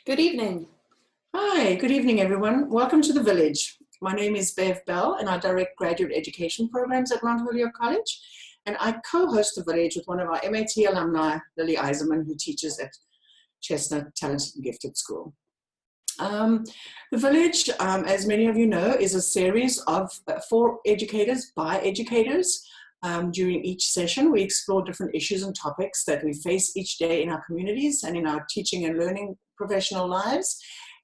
Good evening. Hi, good evening, everyone. Welcome to the Village. My name is Bev Bell, and I direct graduate education programs at Mount Holyoke College. And I co-host the Village with one of our MAT alumni, Lily Eiserman, who teaches at Chestnut Talented and Gifted School. The Village, as many of you know, is a series of for educators by educators. During each session, we explore different issues and topics that we face each day in our communities and in our teaching and learning professional lives.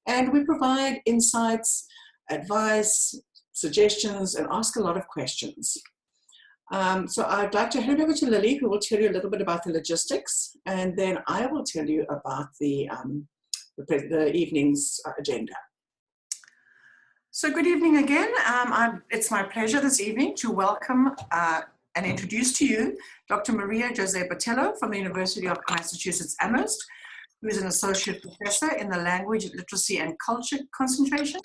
And we provide insights, advice, suggestions, and ask a lot of questions. So I'd like to hand over to Lily, who will tell you a little bit about the logistics, and then I will tell you about the evening's agenda. So good evening again. It's my pleasure this evening to welcome and introduce to you Dr. Maria Jose Botello from the University of Massachusetts Amherst, who is an associate professor in the Language, Literacy and Culture concentration.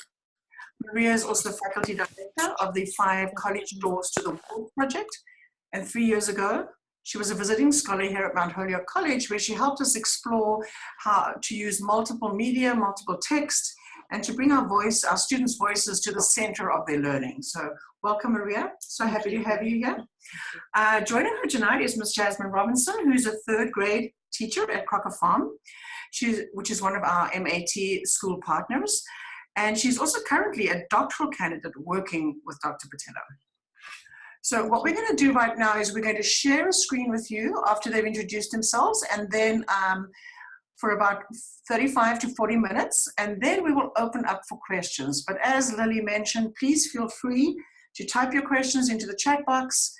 Maria is also faculty director of the 5 College Doors to the World project. And 3 years ago, she was a visiting scholar here at Mount Holyoke College, where she helped us explore how to use multiple media, multiple text, and to bring our students' voices to the center of their learning. So welcome, Maria. So happy to have you here. Joining her tonight is Ms. Jasmine Robinson, who's a 3rd grade teacher at Crocker Farm, which is one of our MAT school partners. And she's also currently a doctoral candidate working with Dr. Botello. So what we're going to do right now is we're going to share a screen with you after they've introduced themselves, and then for about 35 to 40 minutes, and then we will open up for questions. But as Lily mentioned, please feel free to type your questions into the chat box.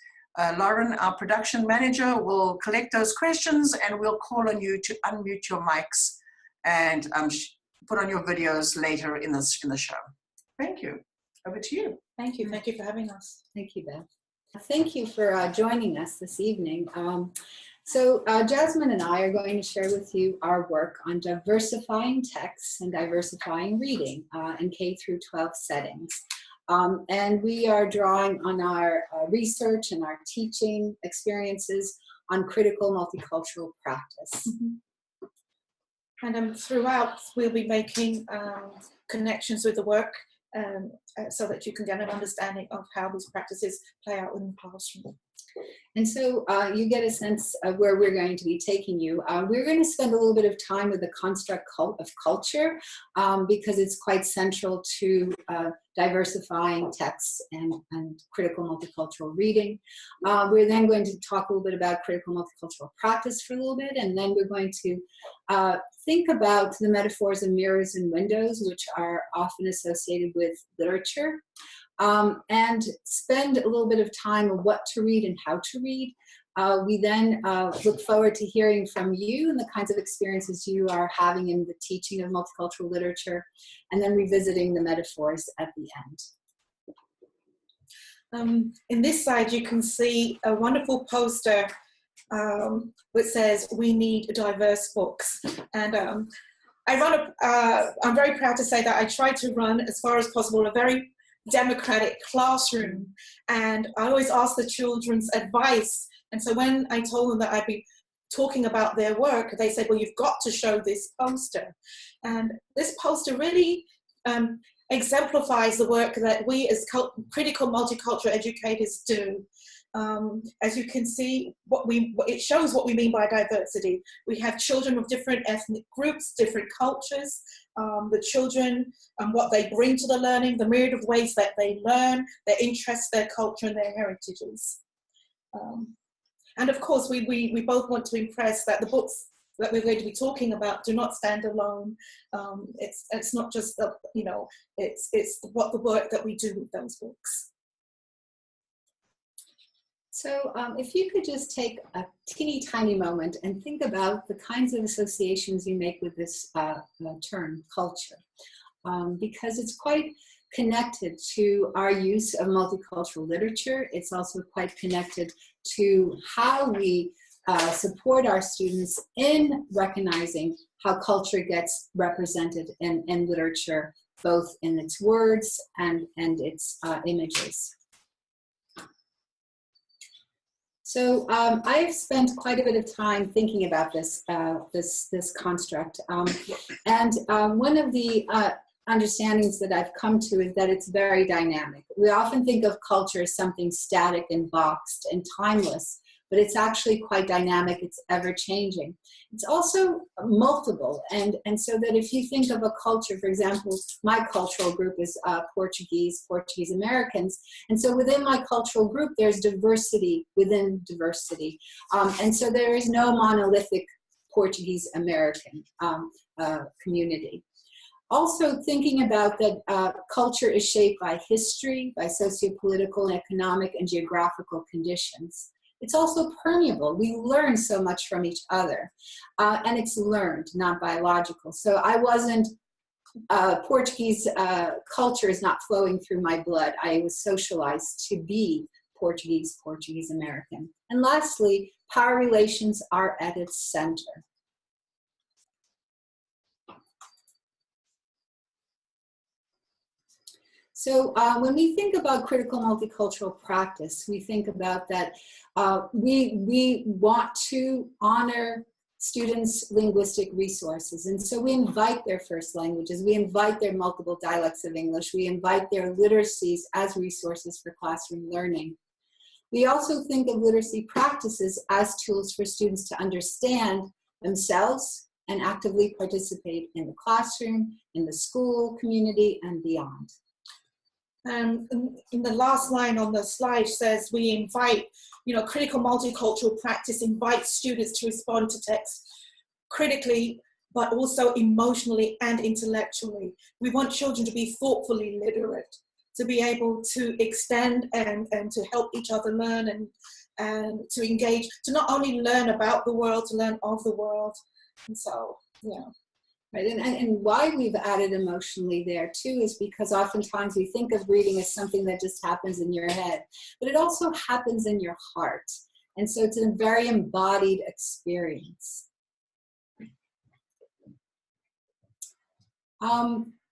Lauren, our production manager, will collect those questions, and we'll call on you to unmute your mics and put on your videos later in the show. Thank you. Over to you. Thank you. Thank you for having us. Thank you, Beth. Thank you for joining us this evening. So Jasmine and I are going to share with you our work on diversifying texts and diversifying reading in K through 12 settings. And we are drawing on our research and our teaching experiences on critical multicultural practice. Mm-hmm. And throughout, we'll be making connections with the work so that you can get an understanding of how these practices play out in the classroom. And so you get a sense of where we're going to be taking you. We're going to spend a little bit of time with the construct of culture because it's quite central to diversifying texts and critical multicultural reading. We're then going to talk a little bit about critical multicultural practice for a little bit, and then we're going to think about the metaphors of mirrors and windows, which are often associated with literature. And spend a little bit of time on what to read and how to read. We then look forward to hearing from you and the kinds of experiences you are having in the teaching of multicultural literature, and then revisiting the metaphors at the end. In this slide, you can see a wonderful poster which says, "We need diverse books." And I'm very proud to say that I try to run, as far as possible, a very democratic classroom, and I always ask the children's advice. And so when I told them that I'd be talking about their work, they said, well, you've got to show this poster. And this poster really exemplifies the work that we as critical multicultural educators do. As you can see, it shows what we mean by diversity. We have children of different ethnic groups, different cultures, the children and what they bring to the learning, the myriad of ways that they learn, their interests, their culture, and their heritages. And of course, we both want to impress that the books that we're going to be talking about do not stand alone. It's not just it's what the work that we do with those books. So if you could just take a teeny tiny moment and think about the kinds of associations you make with this term, culture, because it's quite connected to our use of multicultural literature. It's also quite connected to how we support our students in recognizing how culture gets represented in literature, both in its words and its images. So I've spent quite a bit of time thinking about this this construct, and one of the understandings that I've come to is that it's very dynamic. We often think of culture as something static and boxed and timeless, but it's actually quite dynamic. It's ever changing. It's also multiple, and so that if you think of a culture, for example, my cultural group is Portuguese Americans, and so within my cultural group, there's diversity within diversity, and so there is no monolithic Portuguese American community. Also thinking about that culture is shaped by history, by socio-political and economic and geographical conditions. It's also permeable. We learn so much from each other, and it's learned, not biological. So I wasn't, Portuguese culture is not flowing through my blood. I was socialized to be Portuguese American. And lastly, power relations are at its center. So when we think about critical multicultural practice, we think about that we want to honor students' linguistic resources. And so we invite their first languages, we invite their multiple dialects of English, we invite their literacies as resources for classroom learning. We also think of literacy practices as tools for students to understand themselves and actively participate in the classroom, in the school community, and beyond. In the last line on the slide says we invite, critical multicultural practice invites students to respond to text critically, but also emotionally and intellectually. We want children to be thoughtfully literate, to be able to extend and to help each other learn and to engage, to not only learn about the world, to learn of the world. And so, yeah. Right, and why we've added emotionally there too is because oftentimes we think of reading as something that just happens in your head, but it also happens in your heart. And so it's a very embodied experience.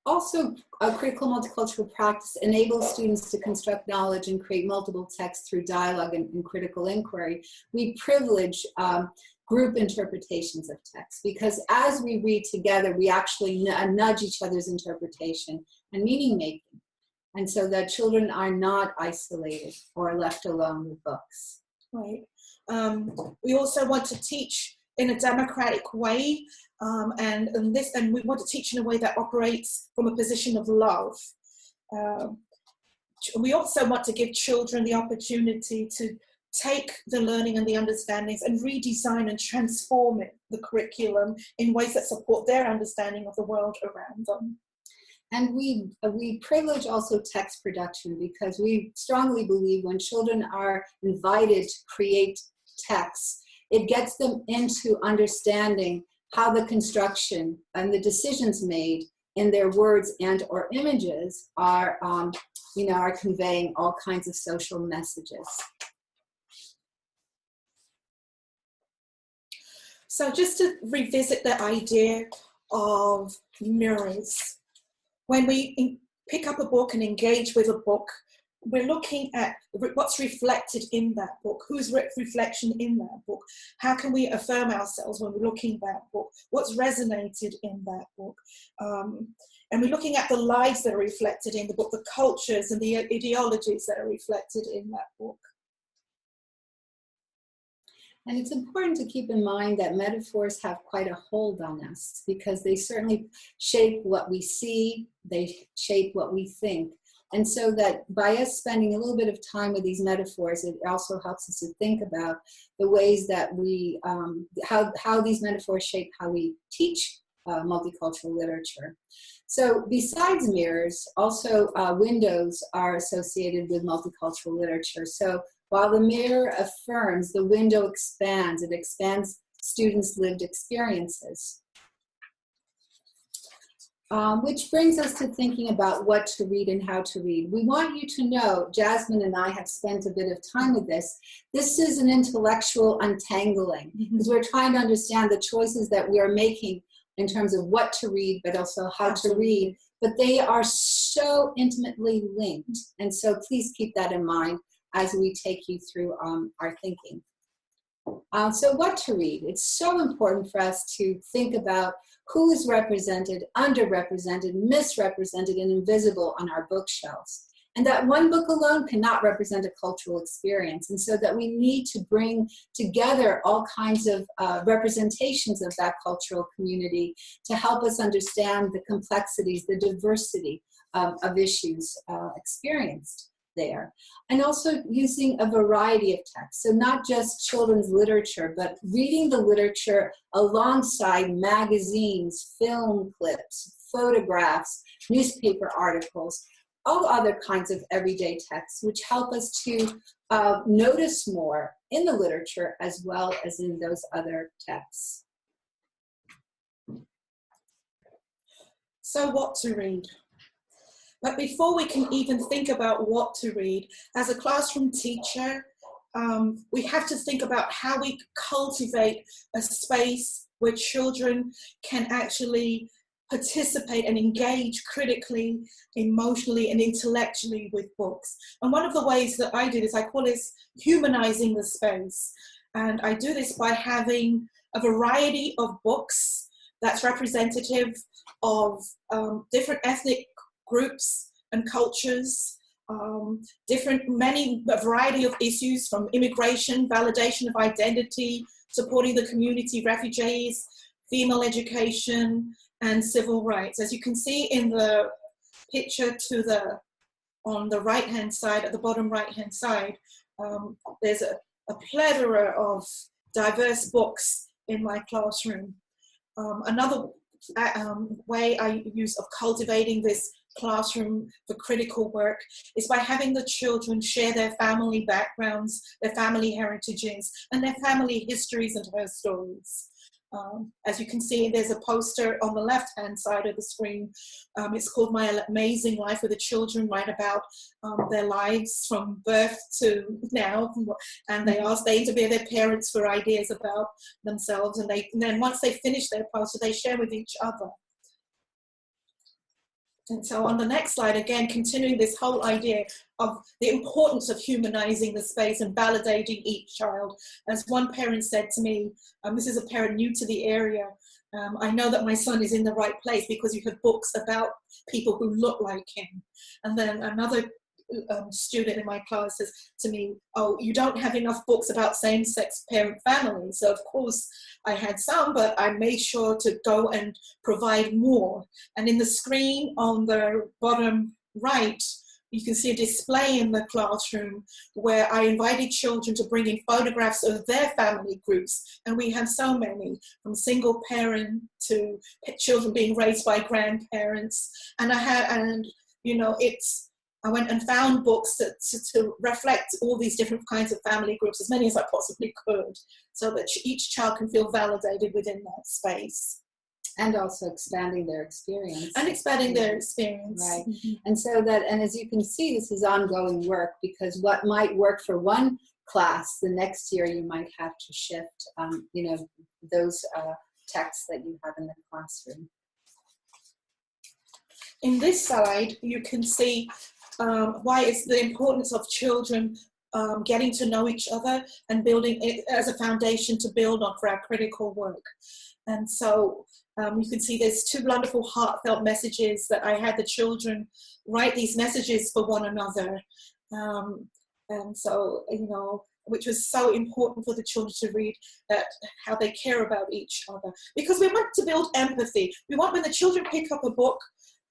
Also, a critical multicultural practice enables students to construct knowledge and create multiple texts through dialogue and critical inquiry. We privilege group interpretations of text, because as we read together, we actually nudge each other's interpretation and meaning making. And so that children are not isolated or left alone with books. Right. We also want to teach in a democratic way, and we want to teach in a way that operates from a position of love. We also want to give children the opportunity to take the learning and the understandings and redesign and transform the curriculum in ways that support their understanding of the world around them. And we privilege also text production, because we strongly believe when children are invited to create texts, it gets them into understanding how the construction and the decisions made in their words and or images are conveying all kinds of social messages. So just to revisit the idea of mirrors, when we pick up a book and engage with a book, we're looking at what's reflected in that book, whose reflection in that book, how can we affirm ourselves when we're looking at that book, what's resonated in that book. And we're looking at the lives that are reflected in the book, the cultures and the ideologies that are reflected in that book. And it's important to keep in mind that metaphors have quite a hold on us, because they certainly shape what we see, they shape what we think. And so that by us spending a little bit of time with these metaphors, it also helps us to think about the ways that we, how these metaphors shape how we teach multicultural literature. So besides mirrors, also windows are associated with multicultural literature. So while the mirror affirms, the window expands. It expands students' lived experiences. Which brings us to thinking about what to read and how to read. We want you to know, Jasmine and I have spent a bit of time with this. This is an intellectual untangling, because we're trying to understand the choices that we are making in terms of what to read, but also how to read. But they are so intimately linked. And so please keep that in mind as we take you through our thinking. So what to read? It's so important for us to think about who is represented, underrepresented, misrepresented, and invisible on our bookshelves. And that one book alone cannot represent a cultural experience. And so that we need to bring together all kinds of representations of that cultural community to help us understand the complexities, the diversity of issues experienced there. And also using a variety of texts. So not just children's literature, but reading the literature alongside magazines, film clips, photographs, newspaper articles, all other kinds of everyday texts, which help us to notice more in the literature as well as in those other texts. So what to read? But before we can even think about what to read, as a classroom teacher, we have to think about how we cultivate a space where children can actually participate and engage critically, emotionally, and intellectually with books. And one of the ways that I do this, I call this humanizing the space. And I do this by having a variety of books that's representative of different ethnic groups and cultures, a variety of issues, from immigration, validation of identity, supporting the community, refugees, female education, and civil rights. As you can see in the picture on the right-hand side, at the bottom right-hand side, there's a plethora of diverse books in my classroom. Another way I use of cultivating this classroom for critical work is by having the children share their family backgrounds, their family heritages, and their family histories and her stories. As you can see, there's a poster on the left-hand side of the screen. It's called My Amazing Life, where the children write about their lives from birth to now, and they interview their parents for ideas about themselves, and then once they finish their poster, they share with each other. And so on the next slide, again, continuing this whole idea of the importance of humanizing the space and validating each child. As one parent said to me, this is a parent new to the area, I know that my son is in the right place because you have books about people who look like him. And then another student in my class says to me, oh, you don't have enough books about same-sex parent families. So of course I had some, but I made sure to go and provide more. And in the screen on the bottom right, you can see a display in the classroom where I invited children to bring in photographs of their family groups. And we have so many, from single parent to children being raised by grandparents. And I went and found books to reflect all these different kinds of family groups, as many as I possibly could, so that each child can feel validated within that space. And also expanding their experience. And expanding their experience. Right. Mm-hmm. And as you can see, this is ongoing work, because what might work for one class, the next year you might have to shift, those texts that you have in the classroom. In this slide, you can see why it's the importance of children getting to know each other and building it as a foundation to build on for our critical work. And so you can see there's two wonderful heartfelt messages that I had the children write these messages for one another. And so, which was so important for the children to read, that how they care about each other. Because we want to build empathy. We want, when the children pick up a book,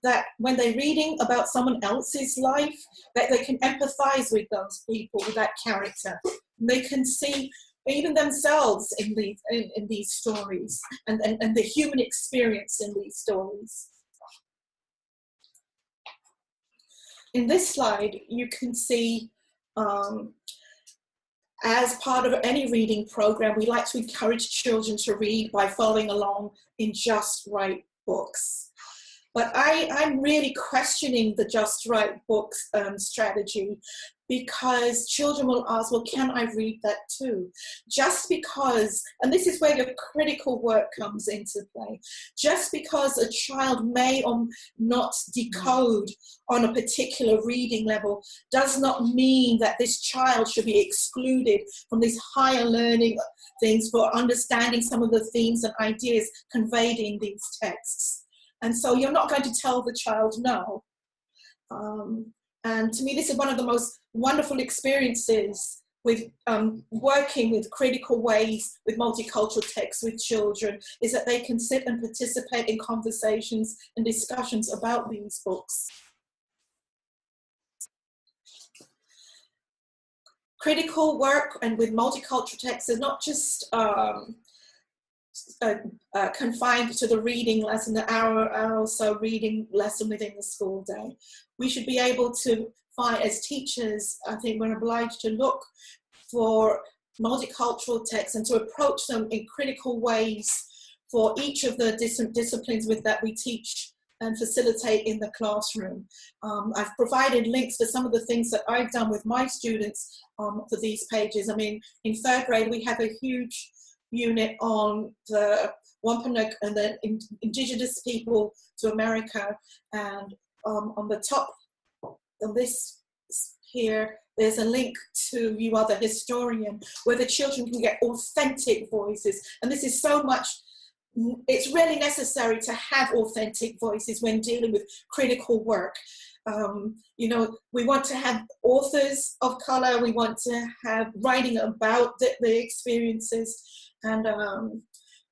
that when they're reading about someone else's life, that they can empathize with those people, with that character. And they can see even themselves in these stories, and the human experience in these stories. In this slide, you can see, as part of any reading program, we like to encourage children to read by following along in just right books. But I'm really questioning the just right books strategy, because children will ask, well, can I read that too? Just because, and this is where your critical work comes into play, just because a child may or not decode on a particular reading level does not mean that this child should be excluded from these higher learning things for understanding some of the themes and ideas conveyed in these texts. And so you're not going to tell the child no. And to me, this is one of the most wonderful experiences with working with critical ways with multicultural texts with children, is that they can sit and participate in conversations and discussions about these books. Critical work and with multicultural texts is not just confined to the reading lesson, the hour or so reading lesson within the school day. We should be able to find, as teachers, I think we're obliged to look for multicultural texts and to approach them in critical ways for each of the different disciplines with that we teach and facilitate in the classroom. I've provided links to some of the things that I've done with my students for these pages. I mean, in third grade, we have a huge unit on the Wampanoag and the indigenous people to America, and on the top of this here there's a link to You Are the Historian, where the children can get authentic voices. And this is so much, it's really necessary to have authentic voices when dealing with critical work. You know, we want to have authors of color, we want to have writing about the experiences. And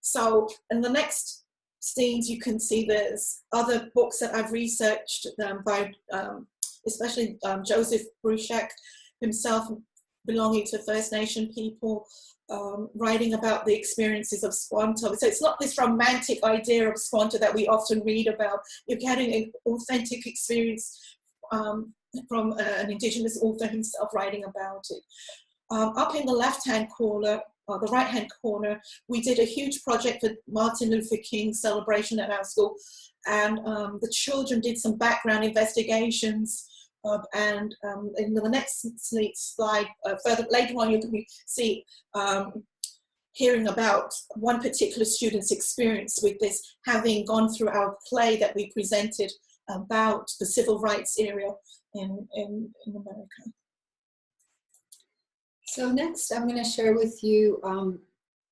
so in the next scenes, you can see there's other books that I've researched by especially Joseph Bruchac himself, belonging to First Nation people, writing about the experiences of Squanto. So it's not this romantic idea of Squanto that we often read about. You're getting an authentic experience from an Indigenous author himself writing about it. Up in the left-hand corner, or the right-hand corner, we did a huge project for Martin Luther King celebration at our school, and the children did some background investigations. And in the next slide, further later on, you can see hearing about one particular student's experience with this, having gone through our play that we presented about the civil rights area in America. So next, I'm going to share with you,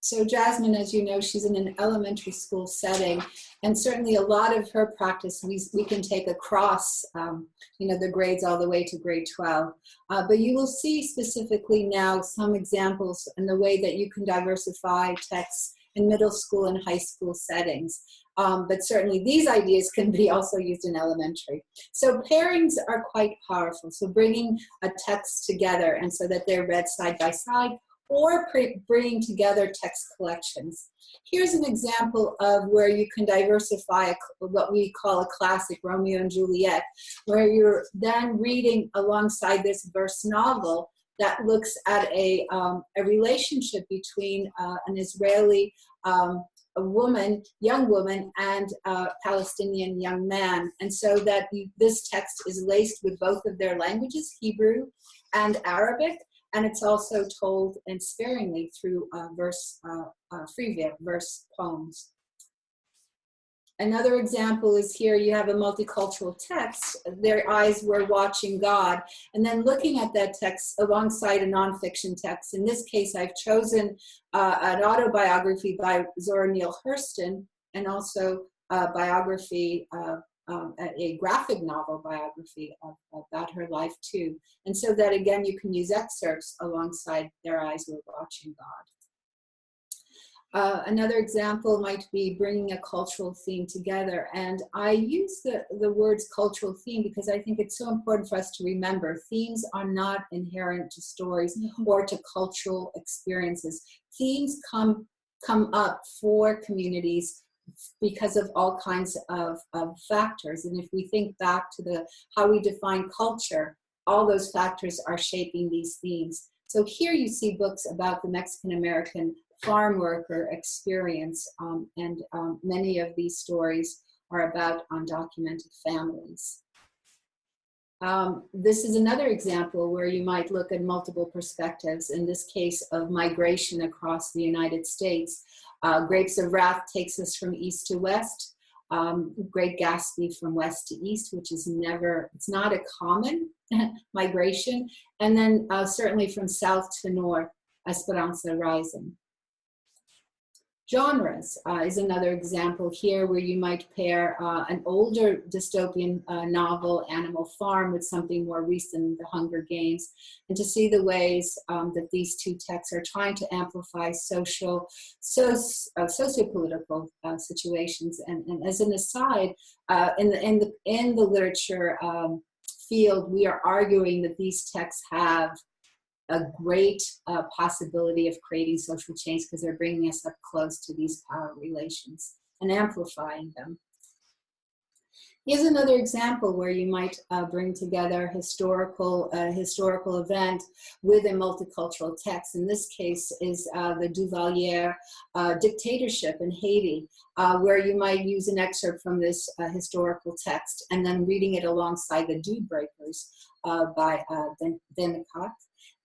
so Jasmine, as you know, she's in an elementary school setting, and certainly a lot of her practice we can take across, you know, the grades all the way to grade 12. But you will see specifically now some examples in the way that you can diversify texts in middle school and high school settings. But certainly these ideas can be also used in elementary. So pairings are quite powerful. So bringing a text together and so that they're read side by side, or bringing together text collections. Here's an example of where you can diversify what we call a classic, Romeo and Juliet, where you're then reading alongside this verse novel that looks at a relationship between an Israeli young woman, and a Palestinian young man. And so that this text is laced with both of their languages, Hebrew and Arabic, and it's also told and sparingly through free verse poems. Another example is here, you have a multicultural text, Their Eyes Were Watching God, and then looking at that text alongside a nonfiction text. In this case, I've chosen an autobiography by Zora Neale Hurston, and also a biography, a graphic novel biography about her life too. And so that again, you can use excerpts alongside Their Eyes Were Watching God. Another example might be bringing a cultural theme together. And I use the words cultural theme because I think it's so important for us to remember themes are not inherent to stories or to cultural experiences. Themes come up for communities because of all kinds of factors. And if we think back to how we define culture, all those factors are shaping these themes. So here you see books about the Mexican-American farm worker experience, and many of these stories are about undocumented families. This is another example where you might look at multiple perspectives, in this case of migration across the United States. Grapes of Wrath takes us from east to west. Great Gatsby from west to east, which is it's not a common migration. And then certainly from south to north, Esperanza Rising. Genres is another example here where you might pair an older dystopian novel, Animal Farm, with something more recent, The Hunger Games, and to see the ways that these two texts are trying to amplify sociopolitical situations. And as an aside, in the literature field, we are arguing that these texts have a great possibility of creating social change because they're bringing us up close to these power relations and amplifying them. Here's another example where you might bring together historical event with a multicultural text. In this case is the Duvalier dictatorship in Haiti, where you might use an excerpt from this historical text and then reading it alongside the Dew Breakers by Denicot.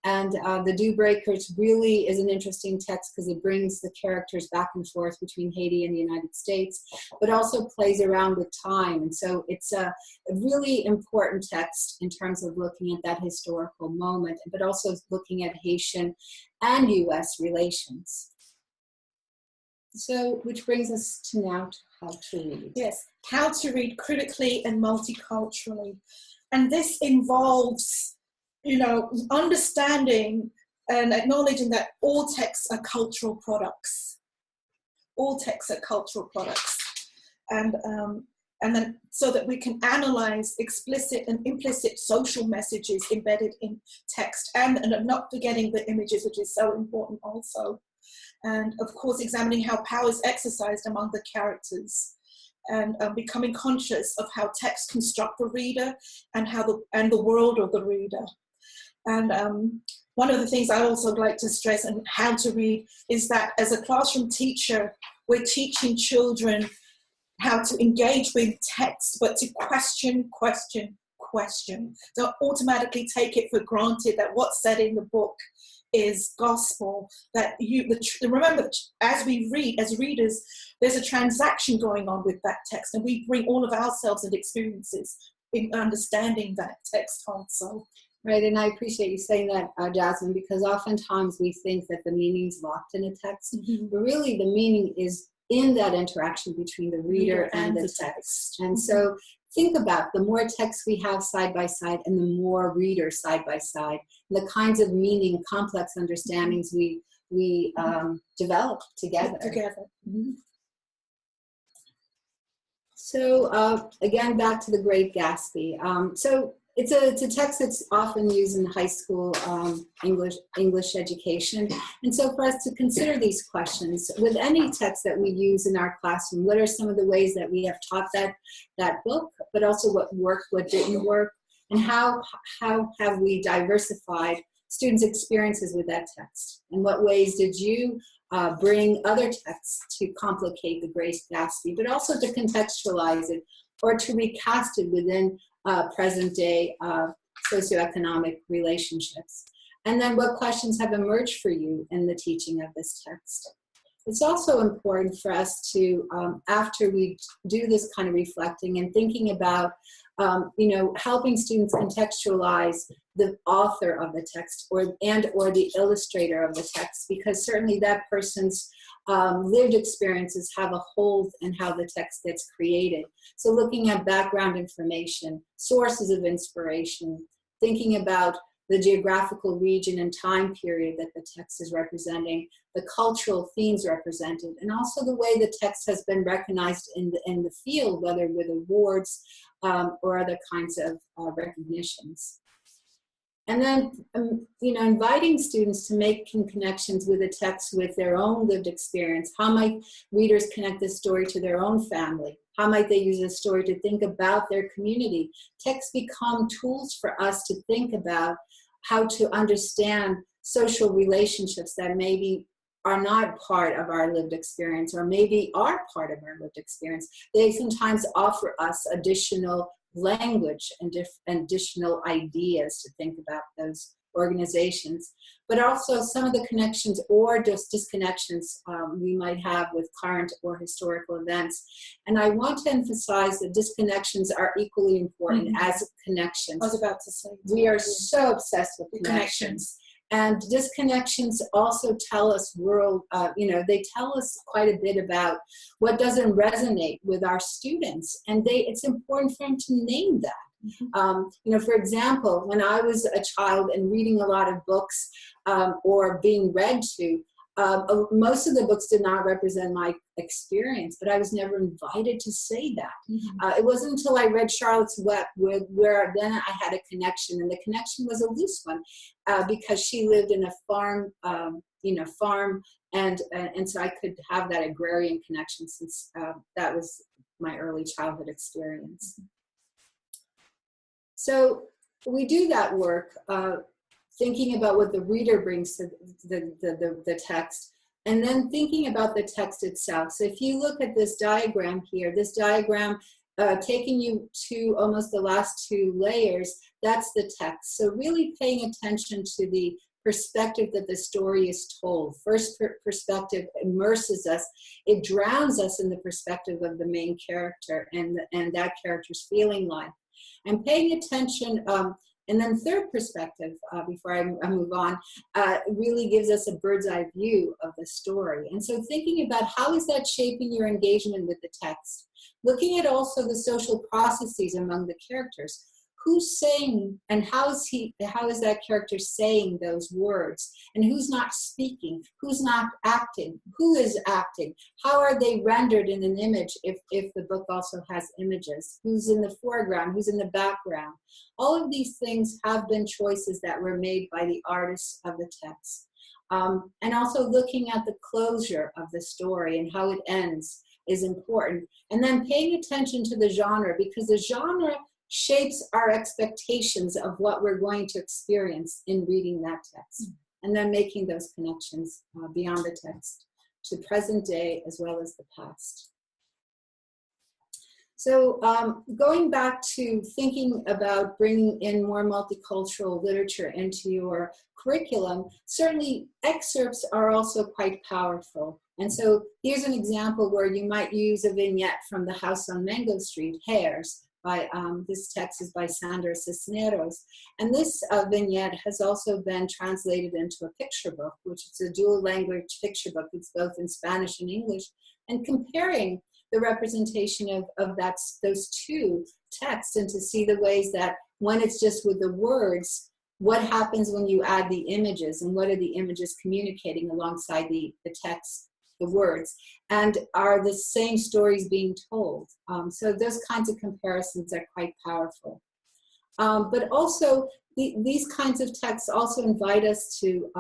And the Dew Breakers really is an interesting text because it brings the characters back and forth between Haiti and the United States, but also plays around with time. And so it's a really important text in terms of looking at that historical moment, but also looking at Haitian and US relations. So, which brings us to now to how to read. Yes, how to read critically and multiculturally. And this involves, understanding and acknowledging that all texts are cultural products. All texts are cultural products. And then so that we can analyze explicit and implicit social messages embedded in text and not forgetting the images, which is so important also. And of course, examining how power is exercised among the characters and becoming conscious of how text construct the reader and the world of the reader. And one of the things I also like to stress and how to read is that as a classroom teacher, we're teaching children how to engage with text, but to question. Don't automatically take it for granted that what's said in the book is gospel. That remember, as we read, as readers, there's a transaction going on with that text, and we bring all of ourselves and experiences in understanding that text also. Right, and I appreciate you saying that, Jasmine, because oftentimes we think that the meaning's locked in a text, but really the meaning is in that interaction between the reader and the text. And so think about the more text we have side by side and the more readers side by side, the kinds of meaning, complex understandings we develop together. So again, back to the Great Gatsby. So it's a text that's often used in high school English education. And so for us to consider these questions, with any text that we use in our classroom, what are some of the ways that we have taught that book, but also what worked, what didn't work, and how have we diversified students' experiences with that text? In what ways did you bring other texts to complicate the Great Gatsby, but also to contextualize it or to recast it within present day socioeconomic relationships? And then what questions have emerged for you in the teaching of this text? It's also important for us to, after we do this kind of reflecting and thinking about, helping students contextualize the author of the text or the illustrator of the text, because certainly that person's lived experiences have a hold in how the text gets created. So looking at background information, sources of inspiration, thinking about the geographical region and time period that the text is representing, the cultural themes represented, and also the way the text has been recognized in the field, whether with awards or other kinds of recognitions. And then, inviting students to make connections with the text with their own lived experience. How might readers connect this story to their own family? How might they use this story to think about their community? Texts become tools for us to think about how to understand social relationships that maybe are not part of our lived experience or maybe are part of our lived experience. They sometimes offer us additional language and additional ideas to think about those organizations, but also some of the connections or just disconnections we might have with current or historical events. And I want to emphasize that disconnections are equally important as connections. I was about to say. We are so obsessed with connections. And disconnections also tell us they tell us quite a bit about what doesn't resonate with our students. And it's important for them to name that. For example, when I was a child and reading a lot of books or being read to, most of the books did not represent my experience, but I was never invited to say that. It wasn't until I read Charlotte's Web where then I had a connection, and the connection was a loose one because she lived in a farm, and so I could have that agrarian connection since that was my early childhood experience. So we do that work, thinking about what the reader brings to the text, and then thinking about the text itself. So if you look at this diagram here, this diagram taking you to almost the last two layers, that's the text. So really paying attention to the perspective that the story is told. First perspective immerses us. It drowns us in the perspective of the main character and that character's feeling life. And paying attention, and then third perspective, before I move on, really gives us a bird's eye view of the story. And so thinking about how is that shaping your engagement with the text? Looking at also the social processes among the characters. Who's saying, and how is that character saying those words? And who's not speaking? Who's not acting? Who is acting? How are they rendered in an image if the book also has images? Who's in the foreground? Who's in the background? All of these things have been choices that were made by the artists of the text. And also looking at the closure of the story and how it ends is important. And then paying attention to the genre, because the genre shapes our expectations of what we're going to experience in reading that text, and then making those connections beyond the text to present day as well as the past. So going back to thinking about bringing in more multicultural literature into your curriculum, certainly excerpts are also quite powerful. And so here's an example where you might use a vignette from The House on Mango Street, Hares. This text is by Sandra Cisneros. And this vignette has also been translated into a picture book, which is a dual language picture book. It's both in Spanish and English. And comparing the representation of those two texts, and to see the ways that when it's just with the words, what happens when you add the images, and what are the images communicating alongside the text, the words, and are the same stories being told? So those kinds of comparisons are quite powerful. But also, these kinds of texts also invite us to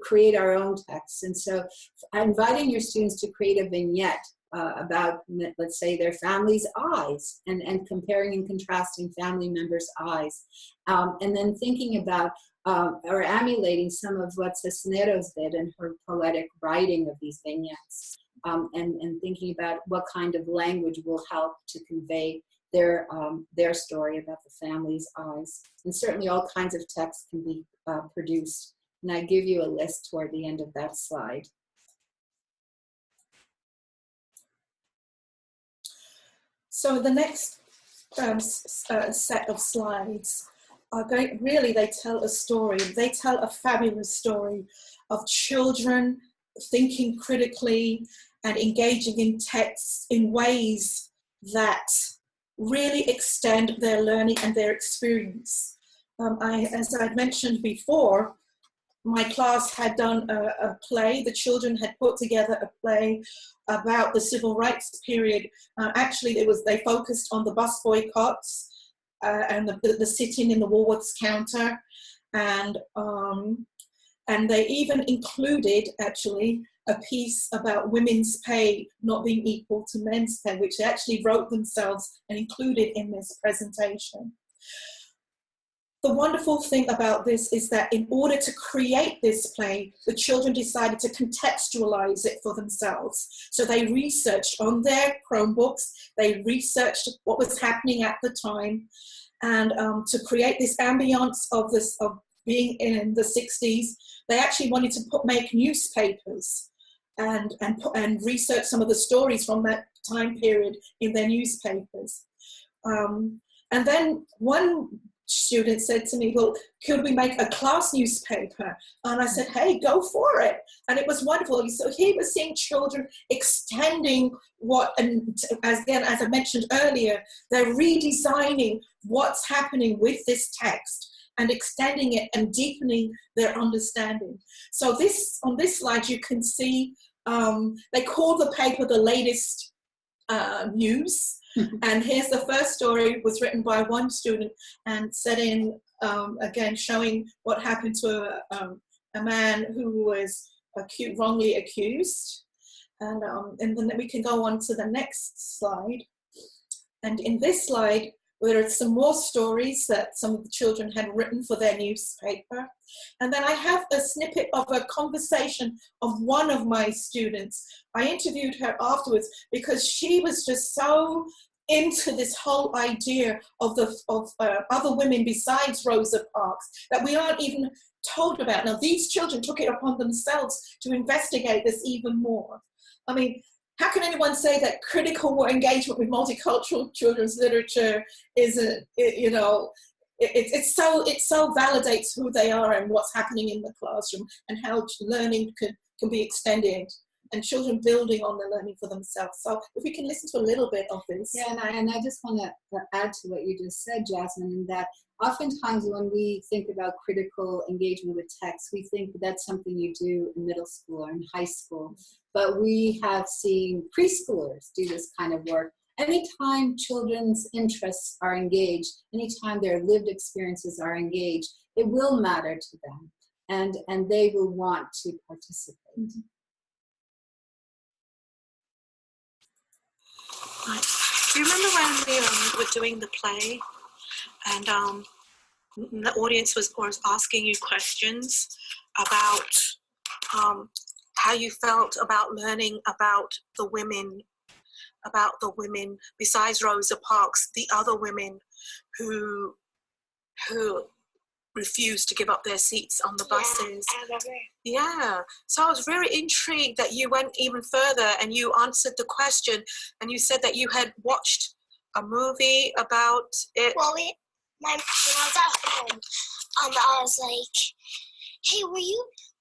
create our own texts. And so inviting your students to create a vignette about, let's say, their family's eyes, and comparing and contrasting family members' eyes. And then thinking about or emulating some of what Cisneros did in her poetic writing of these vignettes, and thinking about what kind of language will help to convey their story about the family's eyes. And certainly all kinds of texts can be produced. And I give you a list toward the end of that slide. So the next set of slides are going, really, they tell a story. They tell a fabulous story of children thinking critically and engaging in texts in ways that really extend their learning and their experience. As I mentioned before, my class had done a play. The children had put together a play about the civil rights period. Actually, they focused on the bus boycotts and the sitting in the Woolworths counter, and they even included actually a piece about women's pay not being equal to men's pay, which they actually wrote themselves and included in this presentation. the wonderful thing about this is that in order to create this play, the children decided to contextualize it for themselves. So they researched on their Chromebooks, they researched what was happening at the time, and to create this ambience of being in the 60s, they actually wanted to make newspapers and research some of the stories from that time period in their newspapers. And then one student said to me, well, could we make a class newspaper? And I said, hey, go for it. And it was wonderful. So he was seeing children extending and as I mentioned earlier, they're redesigning what's happening with this text and extending it and deepening their understanding. So on this slide, you can see they call the paper the latest news. And here's the first story, was written by one student and set in, again, showing what happened to a man who was wrongly accused. And then we can go on to the next slide. And in this slide, there are some more stories that some of the children had written for their newspaper. And then I have a snippet of a conversation of one of my students. I interviewed her afterwards because she was just so into this whole idea of other women besides Rosa Parks that we aren't even told about. Now, these children took it upon themselves to investigate this even more. I mean, how can anyone say that critical engagement with multicultural children's literature isn't, it so validates who they are and what's happening in the classroom and how learning can be extended and children building on the learning for themselves. So if we can listen to a little bit of this. Yeah, and I just want to add to what you just said, Jasmine, in that oftentimes when we think about critical engagement with text, we think that's something you do in middle school or in high school. But we have seen preschoolers do this kind of work. Anytime children's interests are engaged, anytime their lived experiences are engaged, it will matter to them, and they will want to participate. Mm-hmm. Do you remember when we were doing the play and the audience was asking you questions about how you felt about learning about the women besides Rosa Parks, the other women who refused to give up their seats on the buses. I remember. Yeah, so I was very intrigued that you went even further and you answered the question and you said that you had watched a movie about it. Well, when I was at home, I was like, hey,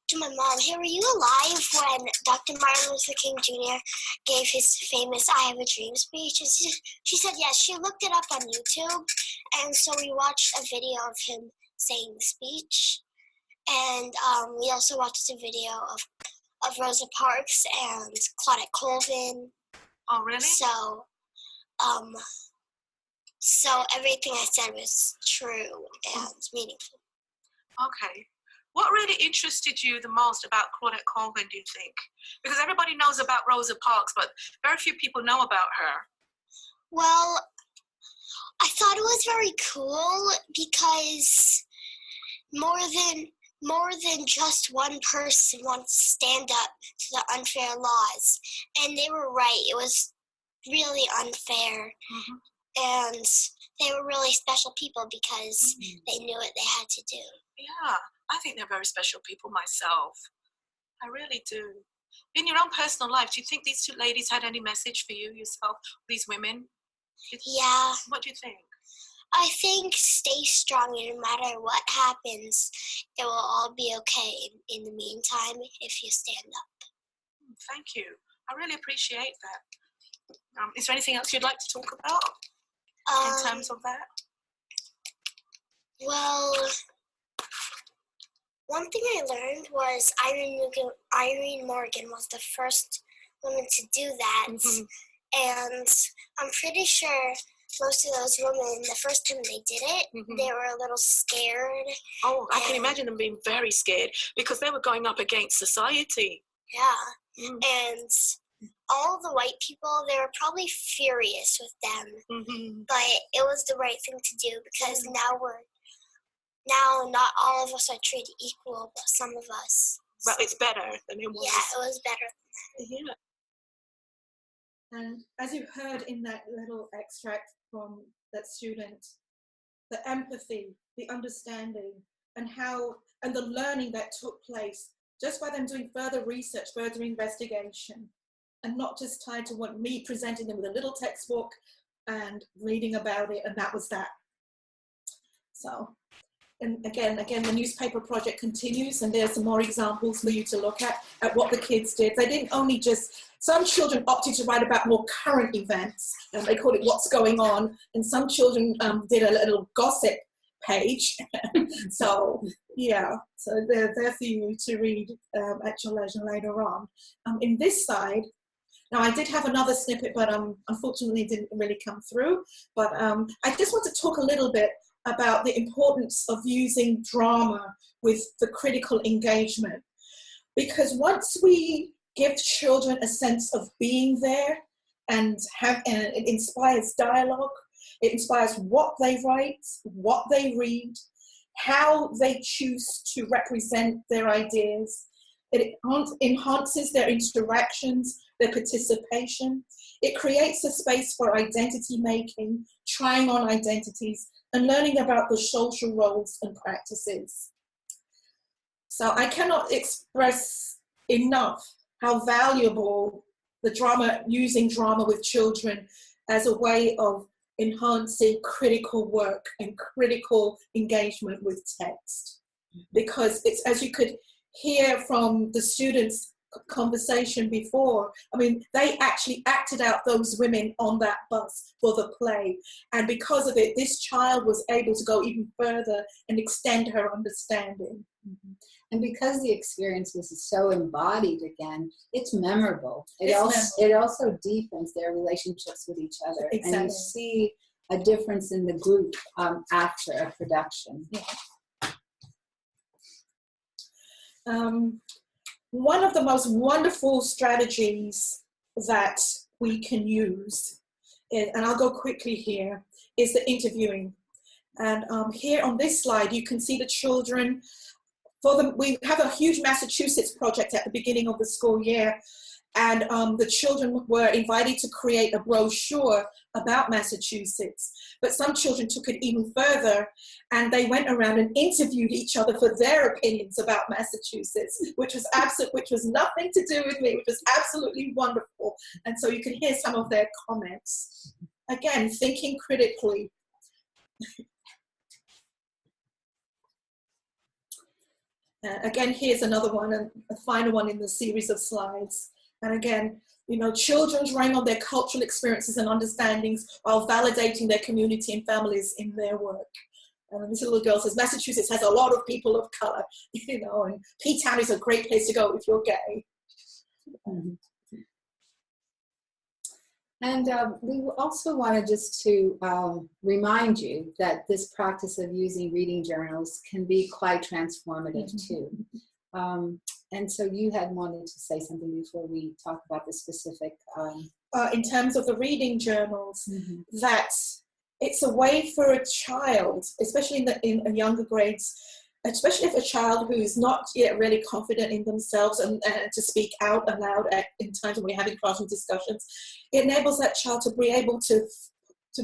to my mom, hey, were you alive when Dr. Martin Luther King Jr. gave his famous I Have a Dream speech? And she said yes. She looked it up on YouTube, and so we watched a video of him saying the speech, and we also watched a video of Rosa Parks and Claudette Colvin. Oh, really? So everything I said was true and meaningful. Okay. What really interested you the most about Claudette Colvin, do you think? Because everybody knows about Rosa Parks, but very few people know about her. Well, I thought it was very cool because more than just one person wanted to stand up to the unfair laws. And they were right. It was really unfair. Mm-hmm. And they were really special people because they knew what they had to do. Yeah, I think they're very special people myself. I really do. In your own personal life, do you think these two ladies had any message for you yourself, these women? Yeah. What do you think? I think stay strong, and no matter what happens, it will all be okay in the meantime if you stand up. Thank you. I really appreciate that. Is there anything else you'd like to talk about in terms of that? Well, one thing I learned was Irene Morgan was the first woman to do that. Mm-hmm. And I'm pretty sure most of those women, the first time they did it, they were a little scared. Oh, I can imagine them being very scared because they were going up against society. Yeah. And all the white people, they were probably furious with them. But it was the right thing to do because now now not all of us are treated equal, but some of us. But it's better than it was. Yeah, it was better. Yeah. And as you heard in that little extract from that student, the empathy, the understanding, and the learning that took place just by them doing further research, further investigation, and not just tied to what me presenting them with a little textbook and reading about it, and that was that. So, and again, the newspaper project continues, and there's some more examples for you to look at what the kids did. They didn't only some children opted to write about more current events, and they called it What's Going On, and some children did a little gossip page. So, yeah, so they're there for you to read at your leisure later on. In this side, now I did have another snippet, but unfortunately didn't really come through. But I just want to talk a little bit about the importance of using drama with the critical engagement. Because once we give children a sense of being there and it inspires dialogue, it inspires what they write, what they read, how they choose to represent their ideas. It enhances their interactions, their participation. It creates a space for identity making, trying on identities, and learning about the social roles and practices. So I cannot express enough how valuable using drama with children as a way of enhancing critical work and critical engagement with text. Because it's, as you could hear from the students' conversation before, I mean, they actually acted out those women on that bus for the play. And because of it, this child was able to go even further and extend her understanding. Mm-hmm. And because the experience was so embodied again, it's memorable. It also deepens their relationships with each other. Exactly. And you see a difference in the group after a production. Yeah. One of the most wonderful strategies that we can use, and I'll go quickly here, is the interviewing. And here on this slide, you can see the children. We have a huge Massachusetts project at the beginning of the school year, and the children were invited to create a brochure about Massachusetts. But some children took it even further, and they went around and interviewed each other for their opinions about Massachusetts, which was nothing to do with me, which was absolutely wonderful. And so you can hear some of their comments. Again, thinking critically. Again, here's another one, and a final one in the series of slides. And again, you know, children drawing on their cultural experiences and understandings while validating their community and families in their work. And this little girl says, Massachusetts has a lot of people of color, you know, and P-Town is a great place to go if you're gay. Mm-hmm. And we also wanted just to remind you that this practice of using reading journals can be quite transformative too. And so you had wanted to say something before we talk about the specific. In terms of the reading journals, that it's a way for a child, especially in younger grades, especially if a child who is not yet really confident in themselves and to speak out aloud in times when we're having classroom discussions, it enables that child to be able to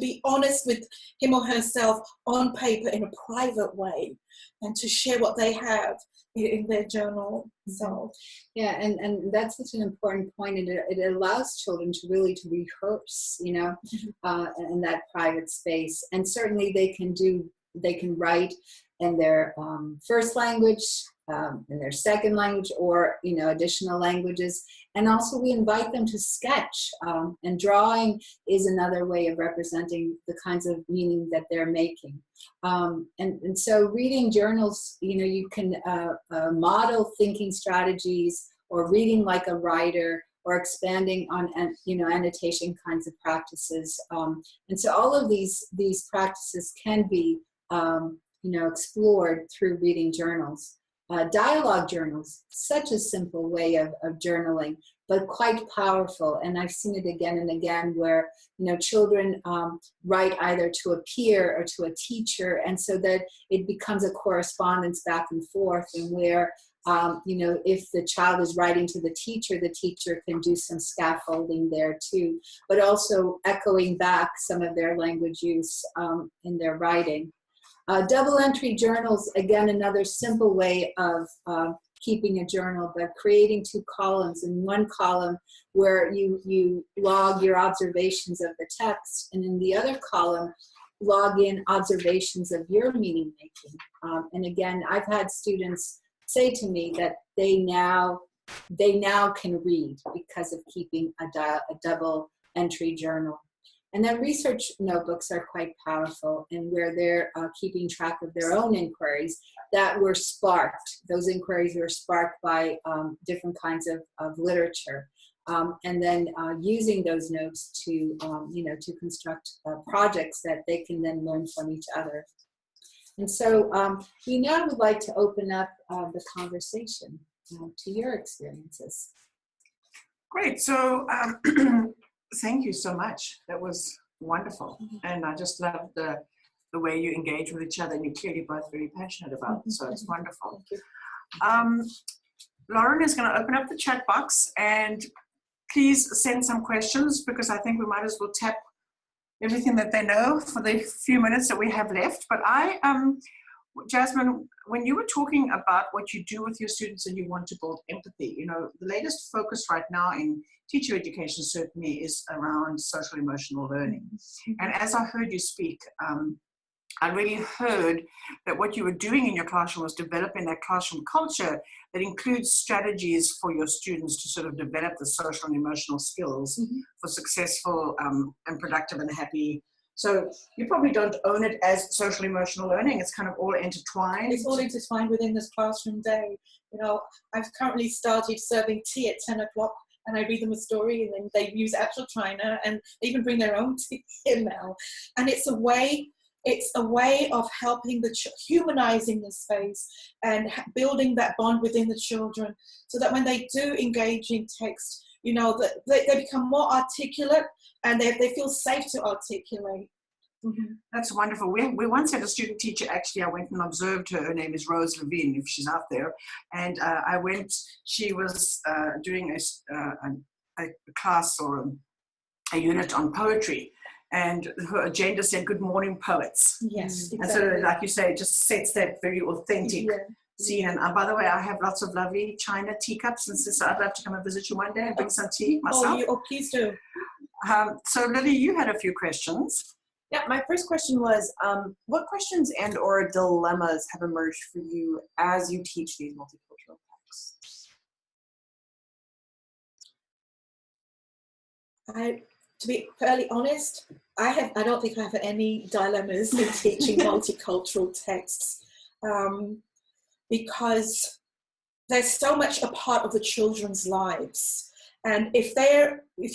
be honest with him or herself on paper in a private way and to share what they have in their journal. So yeah, and that's such an important point, and it allows children to really to rehearse, you know, in that private space. And certainly they can write in their first language, in their second language, or, you know, additional languages. And also we invite them to sketch, and drawing is another way of representing the kinds of meaning that they're making. And so reading journals, you know, you can model thinking strategies or reading like a writer or expanding on, you know, annotation kinds of practices. And so all of these practices can be, you know, explored through reading journals. Dialogue journals, such a simple way of journaling. but quite powerful. And I've seen it again and again where, children write either to a peer or to a teacher, and so that it becomes a correspondence back and forth, and where, if the child is writing to the teacher can do some scaffolding there too, but also echoing back some of their language use in their writing. Double entry journals, again, another simple way of keeping a journal, but creating 2 columns. In one column where you log your observations of the text, and in the other column, log in observations of your meaning making. And again, I've had students say to me that they now can read because of keeping a double entry journal. And then research notebooks are quite powerful, and where they're keeping track of their own inquiries that were sparked. Those inquiries were sparked by different kinds of literature, and then using those notes to construct projects that they can then learn from each other. And so we now would like to open up the conversation to your experiences. Great. So thank you so much. That was wonderful. And I just love the way you engage with each other, and you're clearly both very passionate about it. So it's wonderful. Lauren is going to open up the chat box, and please send some questions, because I think we might as well tap everything that they know for the few minutes that we have left. But Jasmine, when you were talking about what you do with your students and you want to build empathy, the latest focus right now in teacher education certainly is around social emotional learning. And as I heard you speak, I really heard that what you were doing in your classroom was developing that classroom culture that includes strategies for your students to sort of develop the social and emotional skills for successful and productive and happy. So you probably don't own it as social emotional learning. It's kind of all intertwined. It's all intertwined within this classroom day. I've currently started serving tea at 10 o'clock, and I read them a story, and then they use actual china, and they even bring their own tea in now. And it's a way of helping humanizing the space and building that bond within the children, so that when they do engage in text, that they become more articulate, and they feel safe to articulate. That's wonderful. We once had a student teacher, actually, I went and observed her. Her name is Rose Levine, if she's out there. And she was doing a class or a unit on poetry. And her agenda said, "Good morning, poets." Yes, exactly. And so, like you say, it just sets that very authentic scene. And by the way, I have lots of lovely china teacups, and so I'd love to come and visit you one day and drink some tea myself. Please do. So Lily, you had a few questions. Yeah, my first question was, what questions and or dilemmas have emerged for you as you teach these multicultural texts? To be fairly honest, I don't think I have any dilemmas in teaching multicultural texts, because there's so much a part of the children's lives. And if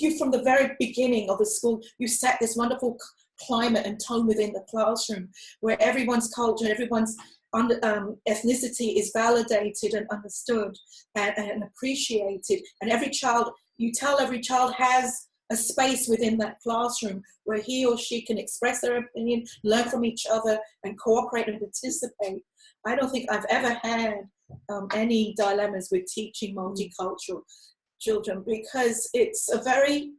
you from the very beginning of the school, you set this wonderful climate and tone within the classroom where everyone's culture, everyone's ethnicity is validated and understood and appreciated, and you tell every child has a space within that classroom where he or she can express their opinion, learn from each other, and cooperate and participate. I don't think I've ever had any dilemmas with teaching multicultural children, because it's a very,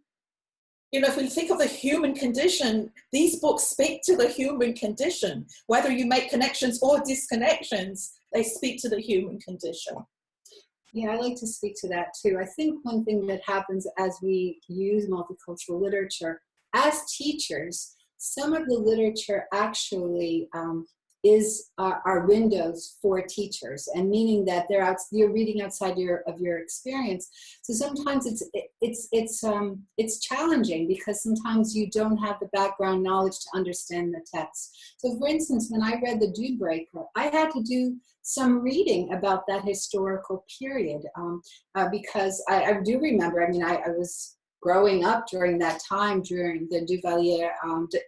if we think of the human condition, these books speak to the human condition. Whether you make connections or disconnections, they speak to the human condition. Yeah, I like to speak to that too. I think one thing that happens as we use multicultural literature, as teachers, some of the literature actually is our windows for teachers, and meaning that you're reading outside of your experience. So sometimes it's challenging, because sometimes you don't have the background knowledge to understand the text. So for instance, when I read The Dew Breaker, I had to do some reading about that historical period, because I do remember, I was growing up during that time, during the Duvalier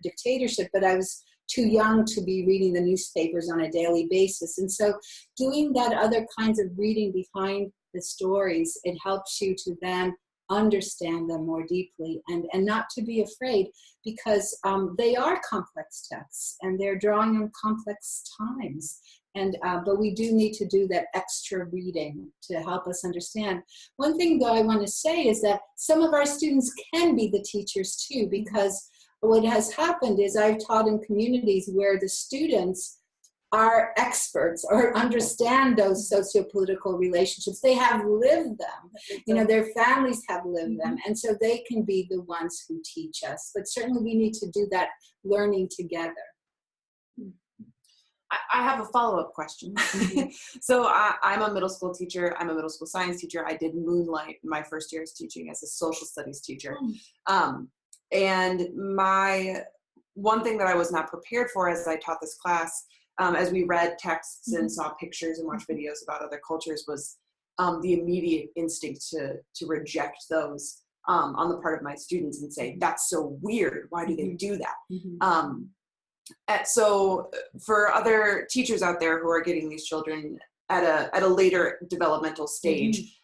dictatorship, but I was too young to be reading the newspapers on a daily basis. And so doing that other kinds of reading behind the stories, it helps you to then understand them more deeply, and not to be afraid, because they are complex texts and they're drawing on complex times. And but we do need to do that extra reading to help us understand. One thing though I want to say is that some of our students can be the teachers too, because what has happened is I've taught in communities where the students are experts or understand those socio-political relationships. They have lived them. You know, their families have lived them. And so they can be the ones who teach us. But certainly we need to do that learning together. I have a follow-up question. So I'm a middle school teacher. I'm a middle school science teacher. I did moonlight in my first year of teaching as a social studies teacher. And one thing that I was not prepared for as I taught this class, as we read texts and saw pictures and watched videos about other cultures, was the immediate instinct to reject those on the part of my students and say, that's so weird. Why do they do that? So for other teachers out there who are getting these children at a later developmental stage,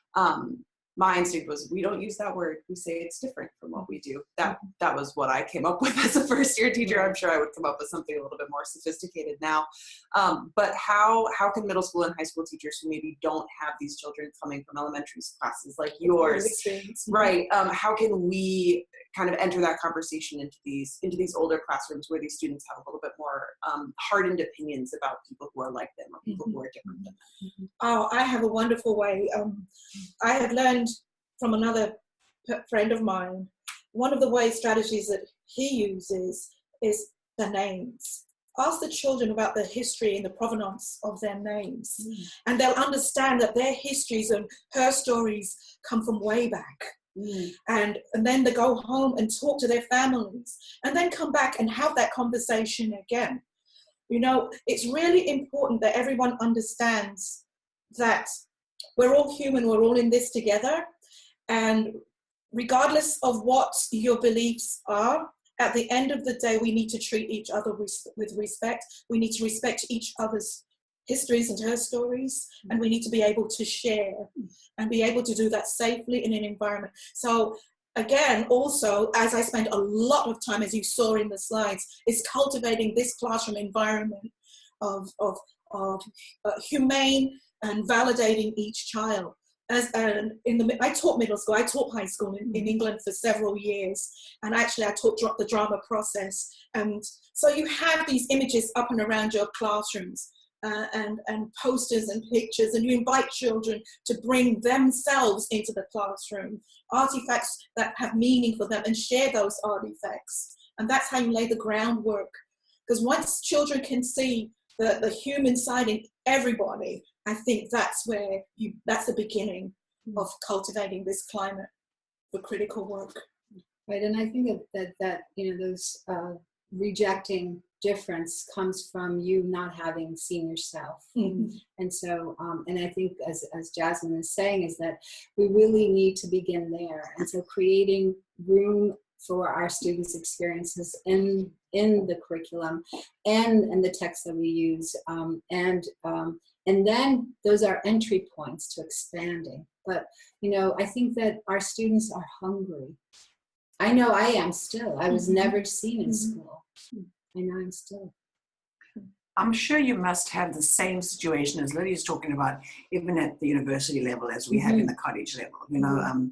my instinct was, we don't use that word. We say it's different from what we do. That was what I came up with as a first year teacher. I'm sure I would come up with something a little bit more sophisticated now. But how can middle school and high school teachers who maybe don't have these children coming from elementary classes like yours, right? How can we kind of enter that conversation into these older classrooms where these students have a little bit more hardened opinions about people who are like them or people who are different than them? Oh, I have a wonderful way. I have learned from another friend of mine, one of the strategies that he uses is the names. Ask the children about the history and the provenance of their names, and they'll understand that their histories and her stories come from way back. And then they go home and talk to their families, and then come back and have that conversation again. You know, it's really important that everyone understands that we're all human, we're all in this together, and regardless of what your beliefs are, at the end of the day, we need to treat each other with respect. We need to respect each other's histories and her stories, and we need to be able to share and be able to do that safely in an environment. So again, also, as I spend a lot of time, as you saw in the slides, is cultivating this classroom environment of humane and validating each child. I taught middle school, I taught high school in England for several years, and actually I taught the drama process. And so you have these images up and around your classrooms, and posters and pictures, and you invite children to bring themselves into the classroom, artifacts that have meaning for them, and share those artifacts. And that's how you lay the groundwork. Because once children can see the human side in everybody, I think that's the beginning of cultivating this climate for critical work. Right, and I think that you know, those rejecting difference comes from you not having seen yourself. And so, and I think as Jasmine is saying, is that we really need to begin there. And so creating room for our students' experiences in the curriculum and the texts that we use, and then those are entry points to expanding. But you know, I think that our students are hungry. I know I am still. I was never seen in school. I know I'm still. I'm sure you must have the same situation as Lily's talking about, even at the university level as we have in the college level. You know,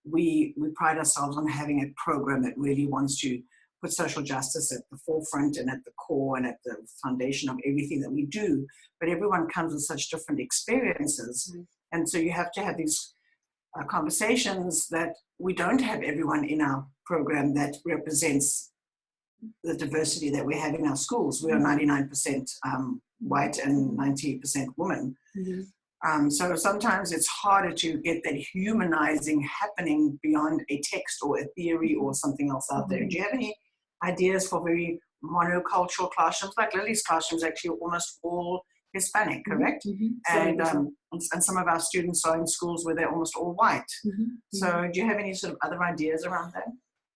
we pride ourselves on having a program that really wants to put social justice at the forefront and at the core and at the foundation of everything that we do. But everyone comes with such different experiences. And so you have to have these conversations that we don't have everyone in our program that represents the diversity that we have in our schools. We are 99% white and 90% women. So sometimes it's harder to get that humanizing happening beyond a text or a theory or something else out there. Do you have any ideas for very monocultural classrooms? Like Lily's classroom is actually almost all Hispanic, correct? And some of our students are in schools where they're almost all white. So do you have any sort of other ideas around that?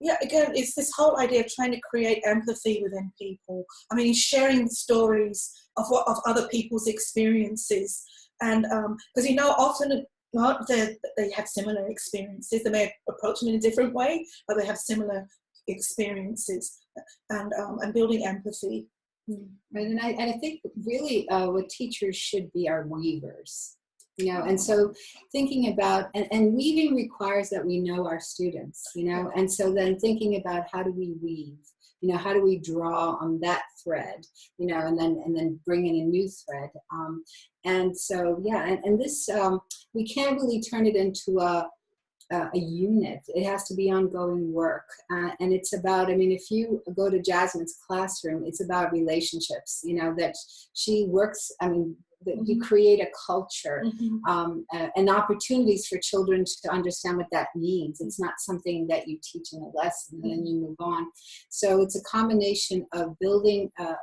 Yeah, again, it's this whole idea of trying to create empathy within people. I mean, sharing stories of other people's experiences. And because, you know, often Well, they have similar experiences. They may approach them in a different way, but they have similar experiences, and building empathy. Right, and I think really what teachers should be are weavers, you know, and so thinking about, and weaving requires that we know our students, you know, and so then thinking about how do we weave, you know, how do we draw on that thread, you know, and then bring in a new thread. And so, yeah, and this, we can't really turn it into a unit. It has to be ongoing work. And it's about, I mean, if you go to Jasmine's classroom, it's about relationships, you know, that she works, I mean, that you create a culture and opportunities for children to understand what that means. It's not something that you teach in a lesson and then you move on. So it's a combination of building a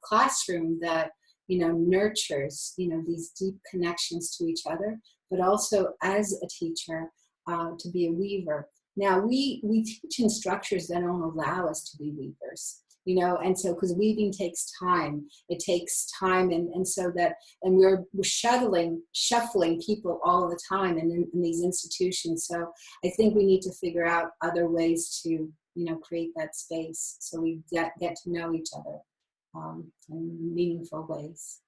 classroom that, you know, nurtures, you know, these deep connections to each other, but also as a teacher, to be a weaver. Now we teach in structures that don't allow us to be weavers, you know, and so because weaving takes time, it takes time, and so that, and we're shuffling people all the time in these institutions. So I think we need to figure out other ways to, you know, create that space so we get to know each other in meaningful ways.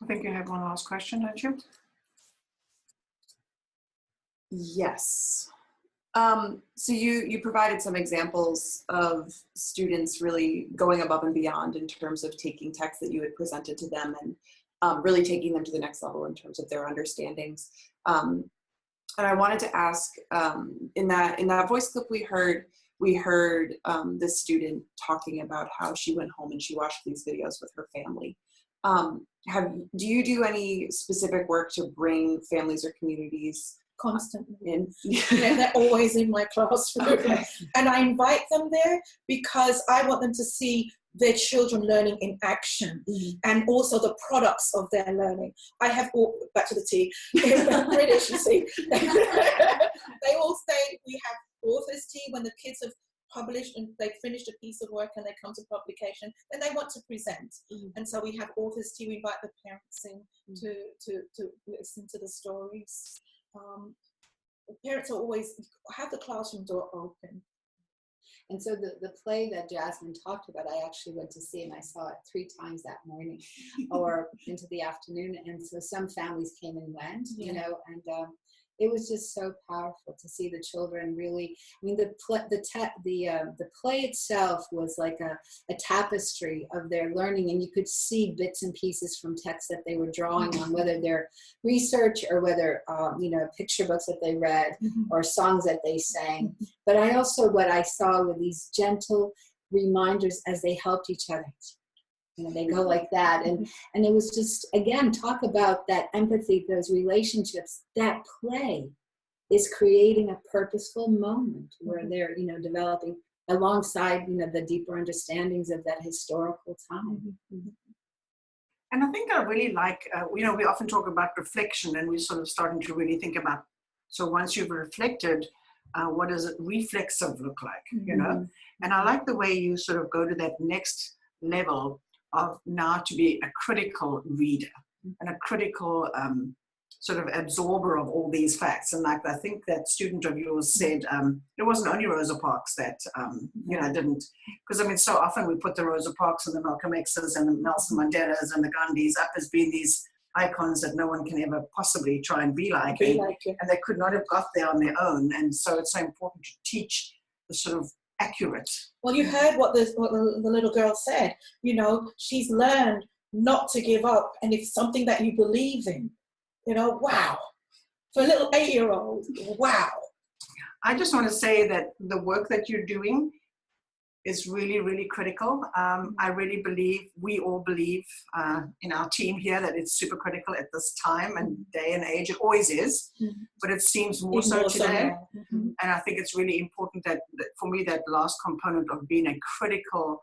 I think you have one last question, don't you? Yes. So you provided some examples of students really going above and beyond in terms of taking texts that you had presented to them and really taking them to the next level in terms of their understandings. And I wanted to ask, in that voice clip we heard this student talking about how she went home and she watched these videos with her family. Do you do any specific work to bring families or communities Constantly. in? They're always in my classroom. Okay. And I invite them there because I want them to see their children learning in action and also the products of their learning. I have all, back to the tea, British, you see. They all say we have author's tea when the kids have published and they've finished a piece of work and they come to publication, then they want to present. And so we have author's tea, we invite the parents in to listen to the stories. Parents are always have the classroom door open. And so the play that Jasmine talked about, I actually went to see, and I saw it 3 times that morning or into the afternoon. And so some families came and went, you know, and it was just so powerful to see the children really. I mean, the play itself was like a tapestry of their learning, and you could see bits and pieces from texts that they were drawing on, whether they're research or whether you know, picture books that they read or songs that they sang. But I also, what I saw were these gentle reminders as they helped each other. You know, they go like that, and it was just, again, talk about that empathy, those relationships. That play is creating a purposeful moment where they're, you know, developing alongside, you know, the deeper understandings of that historical time. And I think I really like, you know, we often talk about reflection, and we're sort of starting to really think about, so once you've reflected, what does it reflexive look like, you know? And I like the way you sort of go to that next level of now to be a critical reader and a critical sort of absorber of all these facts. And like, I think that student of yours said, it wasn't only Rosa Parks that, you know, didn't, because I mean, so often we put the Rosa Parks and the Malcolm X's and the Nelson Mandelas and the Gandhis up as being these icons that no one can ever possibly try and be like, and they could not have got there on their own. And so it's so important to teach the sort of accurate. Well, you heard what the little girl said. You know, she's learned not to give up, and it's something that you believe in. You know, wow. For a little 8-year-old, wow. I just want to say that the work that you're doing is really, really critical. I really believe, we all believe in our team here that it's super critical at this time and day and age. It always is, but it seems more so today. And I think it's really important that for me, that last component of being a critical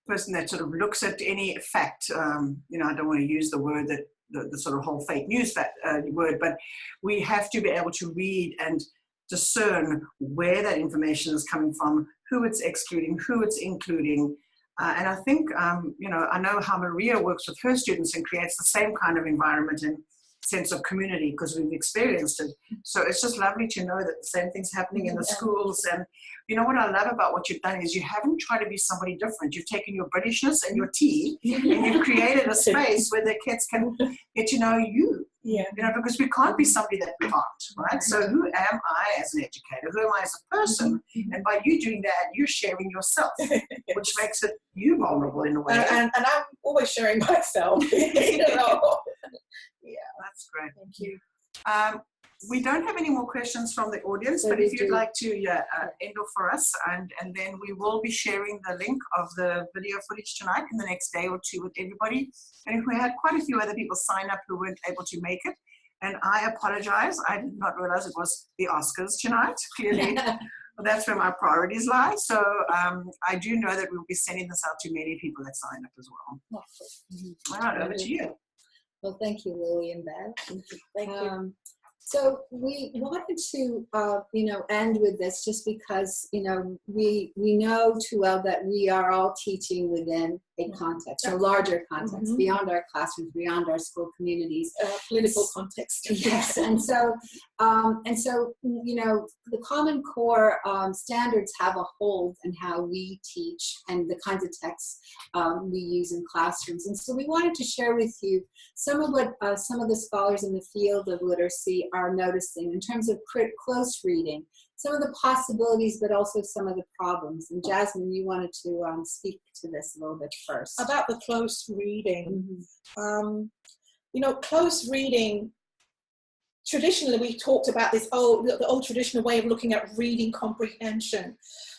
person that sort of looks at any fact, you know, I don't want to use the word that the sort of whole fake news word, but we have to be able to read and discern where that information is coming from, who it's excluding, who it's including. And I think, you know, I know how Maria works with her students and creates the same kind of environment. And sense of community because we've experienced it. So it's just lovely to know that the same thing's happening in the schools. And you know what I love about what you've done is you haven't tried to be somebody different. You've taken your Britishness and your tea and you've created a space where the kids can get to know you. Yeah. You know, because we can't be somebody that we aren't, right? So who am I as an educator? Who am I as a person? And by you doing that, you're sharing yourself, which makes it you vulnerable in a way. And I'm always sharing myself. You know? Yeah, that's great. Thank you. We don't have any more questions from the audience, So but we if you'd do. like to end off for us, and then we will be sharing the link of the video footage tonight in the next day or two with everybody. And we had quite a few other people sign up who weren't able to make it. And I apologize. I did not realize it was the Oscars tonight. Clearly, that's where my priorities lie. So I do know that we'll be sending this out to many people that signed up as well. All right, over to you. Well, thank you, Lily and Bev. Thank you. So we wanted to, end with this just because, we know too well that we are all teaching within a context, a larger context, beyond our classrooms, beyond our school communities. Political context. Yes, and so, the Common Core standards have a hold in how we teach and the kinds of texts we use in classrooms. And so we wanted to share with you some of what some of the scholars in the field of literacy are noticing in terms of close reading, some of the possibilities, but also some of the problems. And Jasmine, you wanted to speak to this a little bit first. About the close reading. Close reading, traditionally we've talked about the old traditional way of looking at reading comprehension.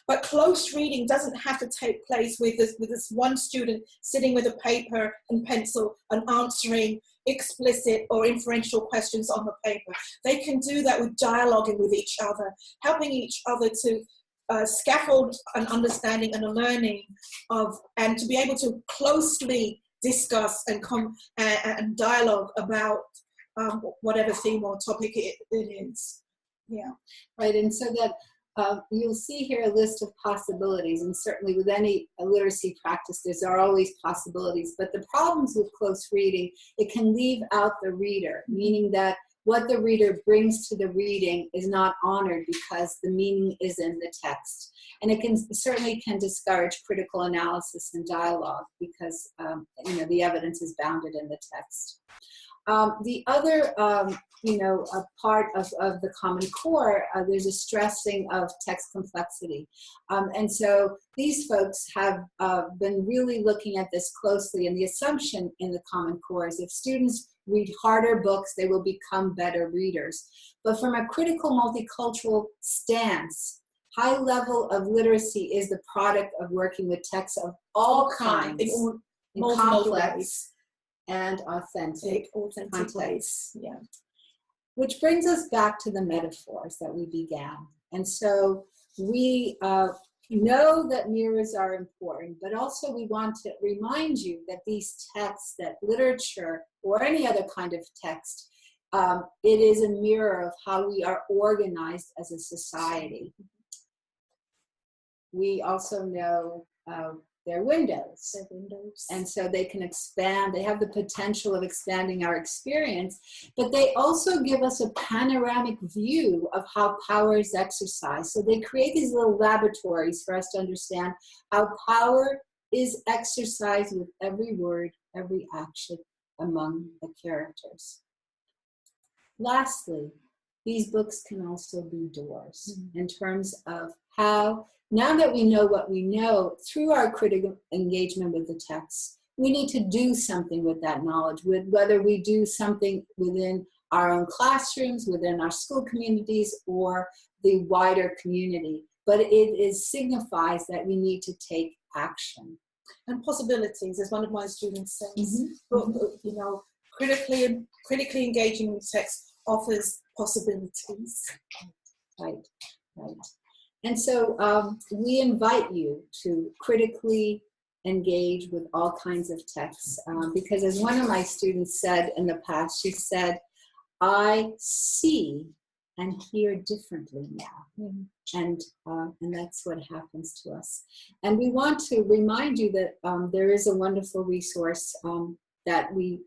But close reading doesn't have to take place with this one student sitting with a paper and pencil and answering explicit or inferential questions on the paper. They can do that with dialoguing with each other, helping each other to scaffold an understanding and a learning and to be able to closely discuss and dialogue about whatever theme or topic it is. Yeah. Right, and so that you'll see here a list of possibilities, and certainly with any literacy practice, there are always possibilities. But the problems with close reading, it can leave out the reader, meaning that what the reader brings to the reading is not honored because the meaning is in the text. And it certainly can discourage critical analysis and dialogue because the evidence is bounded in the text. The other, a part of the Common Core, there's a stressing of text complexity. And so these folks have been really looking at this closely, and the assumption in the Common Core is if students read harder books, they will become better readers. But from a critical multicultural stance, high level of literacy is the product of working with texts of all kinds, in complex and authentic ways. Yeah. Which brings us back to the metaphors that we began. And so we know that mirrors are important, but also we want to remind you that these texts, that literature or any other kind of text, it is a mirror of how we are organized as a society. We also know they're windows. And so they can expand, they have the potential of expanding our experience, but they also give us a panoramic view of how power is exercised. So they create these little laboratories for us to understand how power is exercised with every word, every action among the characters. Lastly, these books can also be doors in terms of how, now that we know what we know through our critical engagement with the text, we need to do something with that knowledge, whether we do something within our own classrooms, within our school communities, or the wider community. But it signifies that we need to take action. And possibilities, as one of my students says, critically engaging with text offers possibilities. Right. And so we invite you to critically engage with all kinds of texts because as one of my students said in the past, she said, I see and hear differently now. And that's what happens to us. And we want to remind you that there is a wonderful resource that we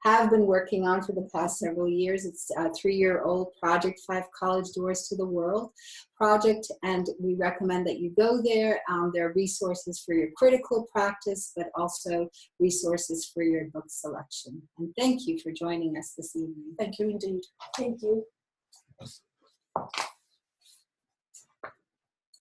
have been working on for the past several years. It's a 3-year-old project, 5 College Doors to the World project, and we recommend that you go there. There are resources for your critical practice, but also resources for your book selection. And thank you for joining us this evening. Thank you indeed. Thank you.